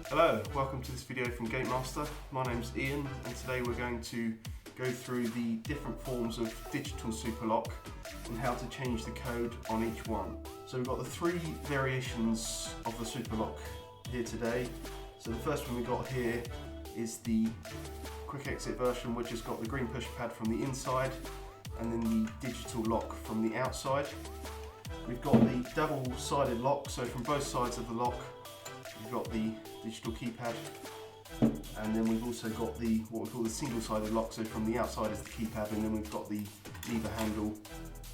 Hello, welcome to this video from Gatemaster. My name's Ian and today we're going to go through the different forms of digital Superlock and how to change the code on each one. So we've got the three variations of the Superlock here today. So the first one we've got here is the quick exit version, which has got the green push pad from the inside and then the digital lock from the outside. We've got the double-sided lock, so from both sides of the lock we've got the digital keypad, and then we've also got the what we call the single-sided lock, so from the outside is the keypad and then we've got the lever handle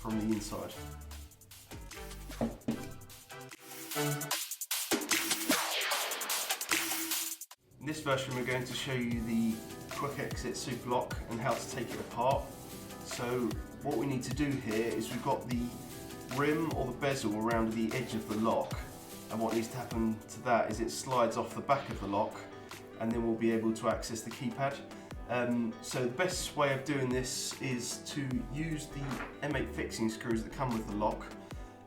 from the inside. In this version we're going to show you the quick exit Superlock and how to take it apart. So what we need to do here is we've got the rim or the bezel around the edge of the lock, and what needs to happen to that is it slides off the back of the lock and then we'll be able to access the keypad. So the best way of doing this is to use the M8 fixing screws that come with the lock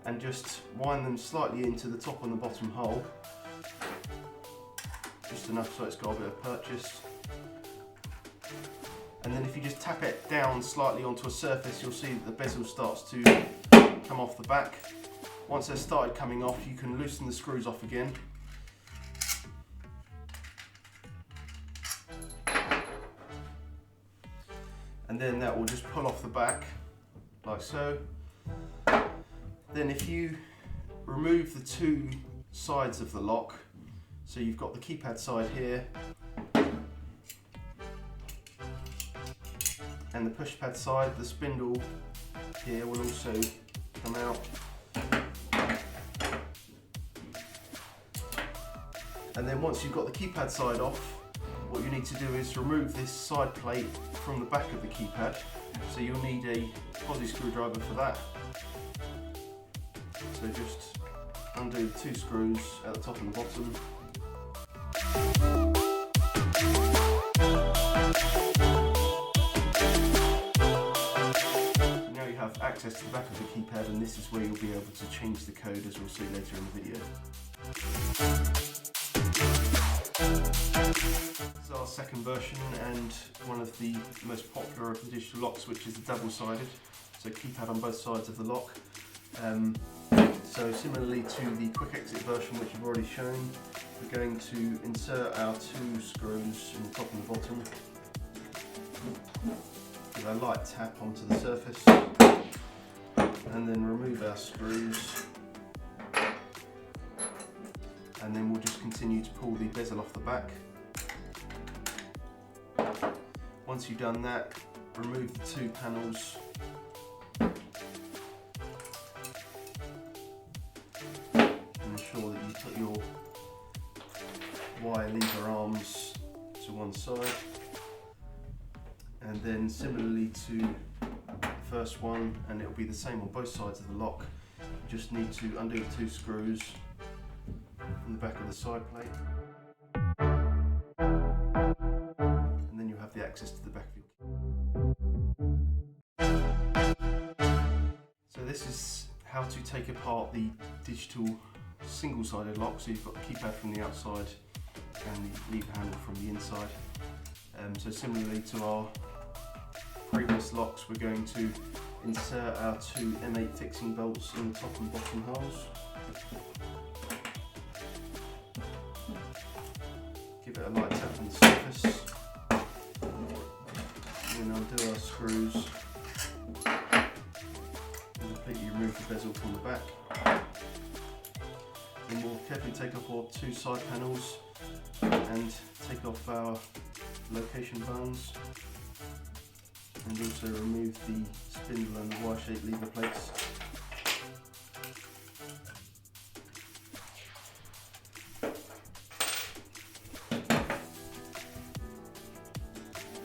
and just wind them slightly into the top and the bottom hole, just enough so it's got a bit of purchase. And then if you just tap it down slightly onto a surface, you'll see that the bezel starts to come off the back. Once they're started coming off, you can loosen the screws off again. And then that will just pull off the back, like so. Then if you remove the two sides of the lock, so you've got the keypad side here, and the pushpad side, the spindle here will also come out. And then once you've got the keypad side off, what you need to do is remove this side plate from the back of the keypad. So you'll need a posi screwdriver for that. So just undo the two screws at the top and the bottom. Access to the back of the keypad, and this is where you'll be able to change the code, as we'll see later in the video. This is our second version and one of the most popular of the digital locks, which is the double-sided, so keypad on both sides of the lock. So similarly to the quick exit version, which I've already shown, we're going to insert our two screws in the top and the bottom, give a light tap onto the surface, and then remove our screws, and then we'll just continue to pull the bezel off the back. Once you've done that, remove the two panels, and ensure that you put your wire lever arms to one side, and then similarly to first one, and it'll be the same on both sides of the lock. You just need to undo the two screws from the back of the side plate, and then you have the access to the back of your. So this is how to take apart the digital single-sided lock. So you've got the keypad from the outside and the lever handle from the inside. So similarly to our previous locks, we're going to insert our two M8 fixing bolts in the top and bottom holes. Give it a light tap on the surface, and then undo our screws and completely remove the bezel from the back. Then we'll carefully take off our two side panels and take off our location bones, and also remove the spindle and the Y-shaped lever plates.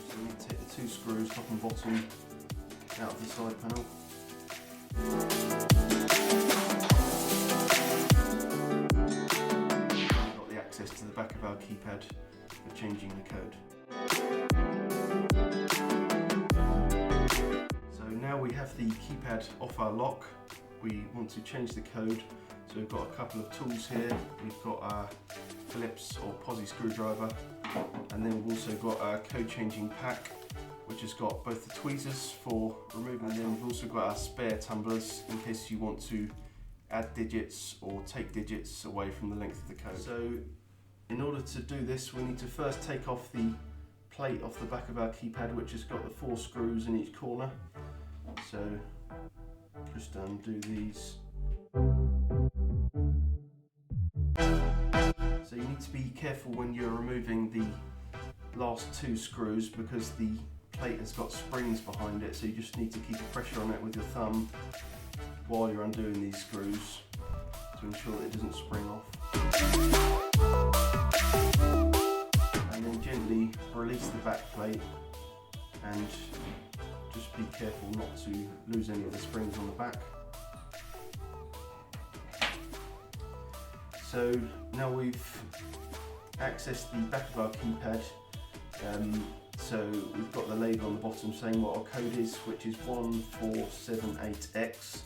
So we take the two screws, top and bottom, out of the side panel. We've got the access to the back of our keypad for changing the code. Now we have the keypad off our lock, we want to change the code, So we've got a couple of tools here. We've got a Phillips or posi screwdriver, and then we've also got a code changing pack, which has got both the tweezers for removing, and then we've also got our spare tumblers in case you want to add digits or take digits away from the length of the code. So in order to do this, we need to first take off the plate off the back of our keypad, which has got the 4 screws in each corner. So just undo these. So you need to be careful when you're removing the last 2 screws because the plate has got springs behind it, so you just need to keep a pressure on it with your thumb while you're undoing these screws to ensure that it doesn't spring off. And then gently release the back plate and just be careful not to lose any of the springs on the back. So now we've accessed the back of our keypad, so we've got the label on the bottom saying what our code is, which is 1478X.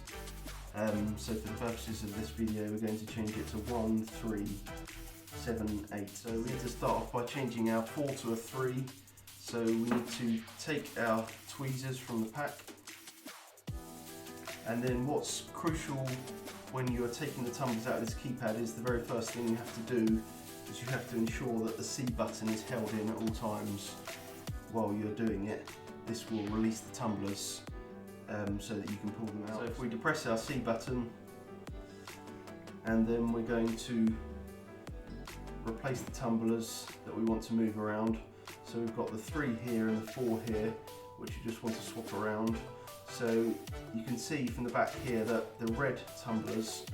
So for the purposes of this video, we're going to change it to 1378. So we need to start off by changing our 4 to a 3. So we need to take our tweezers from the pack, and then what's crucial when you are taking the tumblers out of this keypad is the very first thing you have to do is you have to ensure that the C button is held in at all times while you're doing it. This will release the tumblers so that you can pull them out. So if we depress our C button, and then we're going to replace the tumblers that we want to move around. So we've got the 3 here and the 4 here, which you just want to swap around. So you can see from the back here that the red tumblers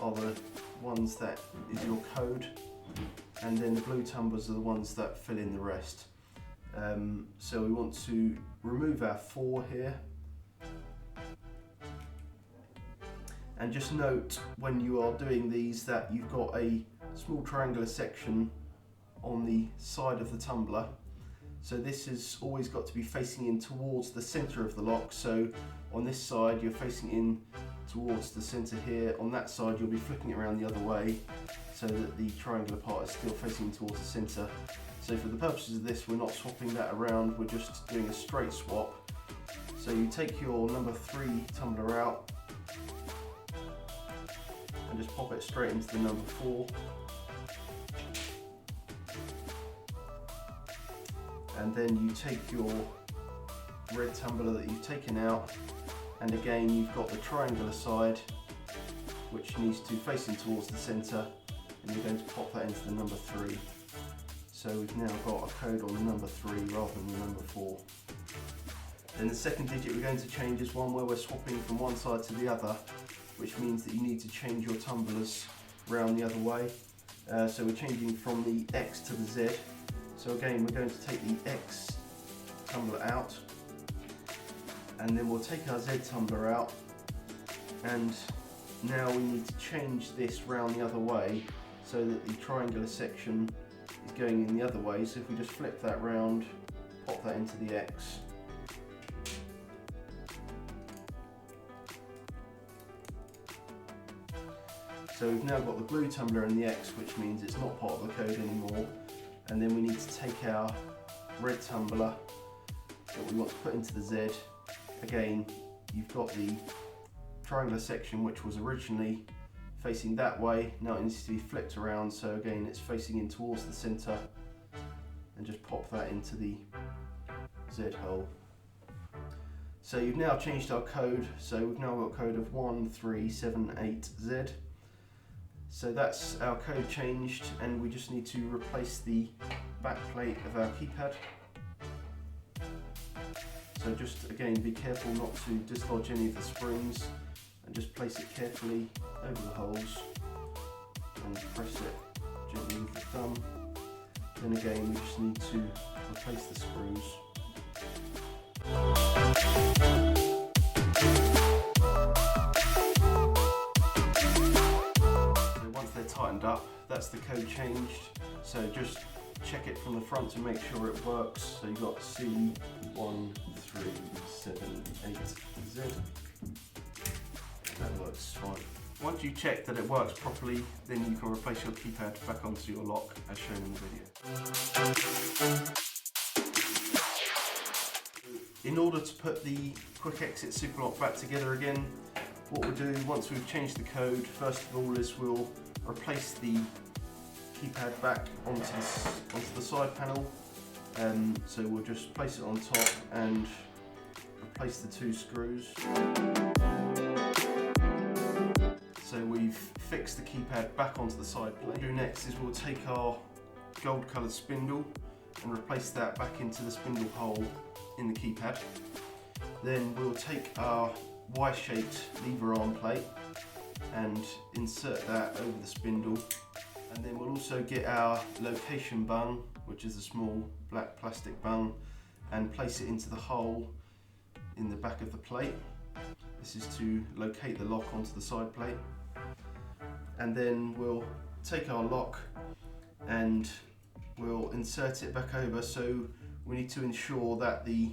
are the ones that is your code, and then the blue tumblers are the ones that fill in the rest. So we want to remove our 4 here, and just note when you are doing these that you've got a small triangular section on the side of the tumbler. So this has always got to be facing in towards the center of the lock. So on this side you're facing in towards the center here. On that side you'll be flipping it around the other way so that the triangular part is still facing towards the center. So for the purposes of this, we're not swapping that around, we're just doing a straight swap. So you take your number 3 tumbler out and just pop it straight into the number 4. And then you take your red tumbler that you've taken out, and again you've got the triangular side which needs to face in towards the centre, and you're going to pop that into the number 3. So we've now got a code on the number 3 rather than the number 4. Then the second digit we're going to change is one where we're swapping from one side to the other, which means that you need to change your tumblers round the other way. So we're changing from the X to the Z. So again, we're going to take the X tumbler out, and then we'll take our Z tumbler out, and now we need to change this round the other way so that the triangular section is going in the other way. So if we just flip that round, pop that into the X. So we've now got the blue tumbler in the X, which means it's not part of the code anymore. And then we need to take our red tumbler that we want to put into the Z. Again, you've got the triangular section which was originally facing that way, now it needs to be flipped around, so again it's facing in towards the centre, and just pop that into the Z hole. So you've now changed our code, so we've now got a code of 1378Z. So that's our code changed, and we just need to replace the back plate of our keypad. So just again be careful not to dislodge any of the springs, and just place it carefully over the holes and press it gently with the thumb. Then again we just need to replace the screws. Tightened up, that's the code changed, so just check it from the front to make sure it works. So you've got C1378Z, that works fine. Once you check that it works properly, then you can replace your keypad back onto your lock as shown in the video. In order to put the quick exit Superlock back together again, what we'll do once we've changed the code, first of all, is we'll replace the keypad back onto the side panel. So we'll just place it on top and replace the 2 screws. So we've fixed the keypad back onto the side plate. What we'll do next is we'll take our gold coloured spindle and replace that back into the spindle hole in the keypad. Then we'll take our Y-shaped lever arm plate and insert that over the spindle. And then we'll also get our location bung, which is a small black plastic bung, and place it into the hole in the back of the plate. This is to locate the lock onto the side plate. And then we'll take our lock and we'll insert it back over. So we need to ensure that the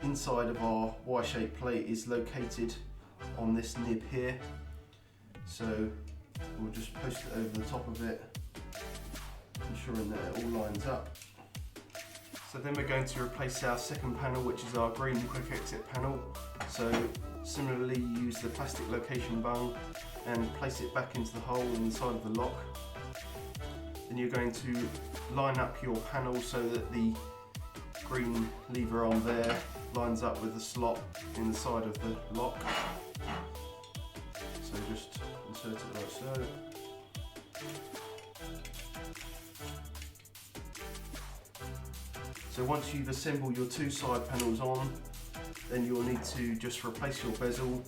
inside of our Y-shaped plate is located on this nib here. So we'll just post it over the top of it, ensuring that it all lines up. So then we're going to replace our second panel, which is our green quick exit panel. So similarly, use the plastic location bung and place it back into the hole in the side of the lock. Then you're going to line up your panel so that the green lever arm there lines up with the slot in the side of the lock. So just insert it like so. So once you've assembled your 2 side panels on, then you'll need to just replace your bezel.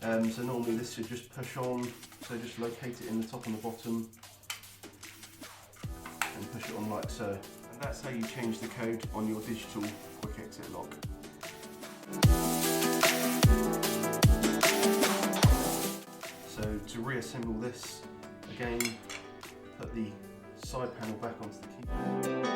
So normally this should just push on, so just locate it in the top and the bottom and push it on like so. And that's how you change the code on your digital quick exit lock. So to reassemble this, again, put the side panel back onto the keyboard.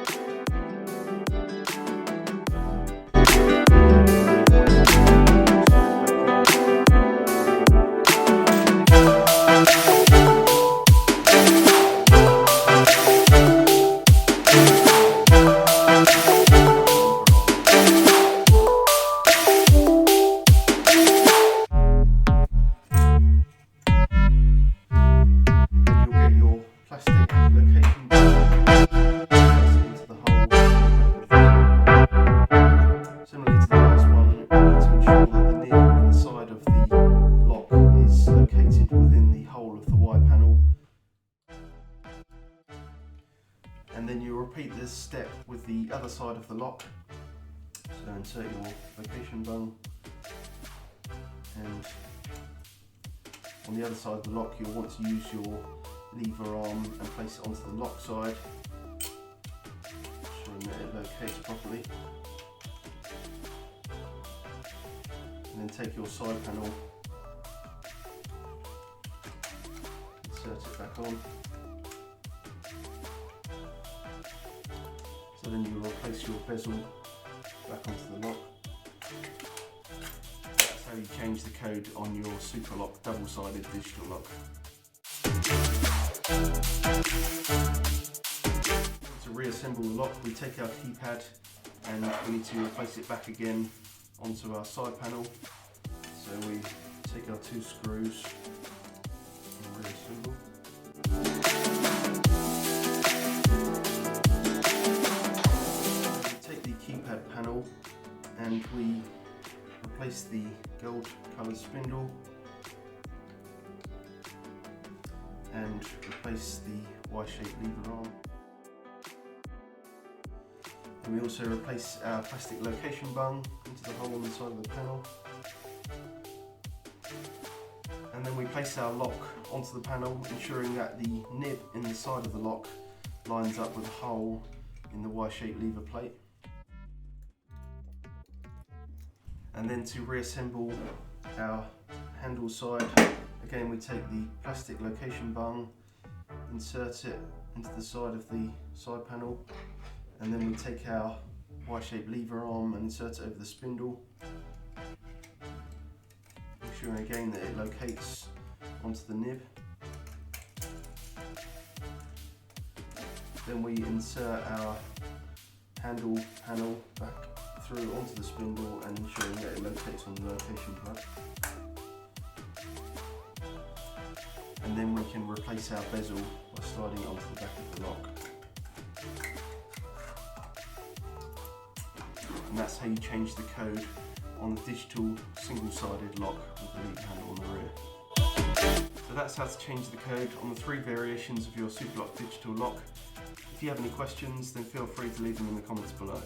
And then you'll repeat this step with the other side of the lock. So insert your location bung, and on the other side of the lock you'll want to use your lever arm and place it onto the lock side, ensuring that it locates properly. And then take your side panel, insert it back on. So then you replace your bezel back onto the lock. That's how you change the code on your Superlock double-sided digital lock. To reassemble the lock, we take our keypad and we need to replace it back again onto our side panel. So we take our 2 screws and reassemble. Panel, and we replace the gold coloured spindle and replace the Y-shaped lever arm. And we also replace our plastic location bung into the hole on the side of the panel. And then we place our lock onto the panel, ensuring that the nib in the side of the lock lines up with a hole in the Y-shaped lever plate. And then to reassemble our handle side, again we take the plastic location bung, insert it into the side of the side panel, and then we take our Y-shaped lever arm and insert it over the spindle, ensuring again that it locates onto the nib. Then we insert our handle panel back through onto the spindle and ensuring that it locates on the location plug. And then we can replace our bezel by sliding it onto the back of the lock. And that's how you change the code on the digital single-sided lock with the lead handle on the rear. So that's how to change the code on the 3 variations of your Superlock digital lock. If you have any questions, then feel free to leave them in the comments below.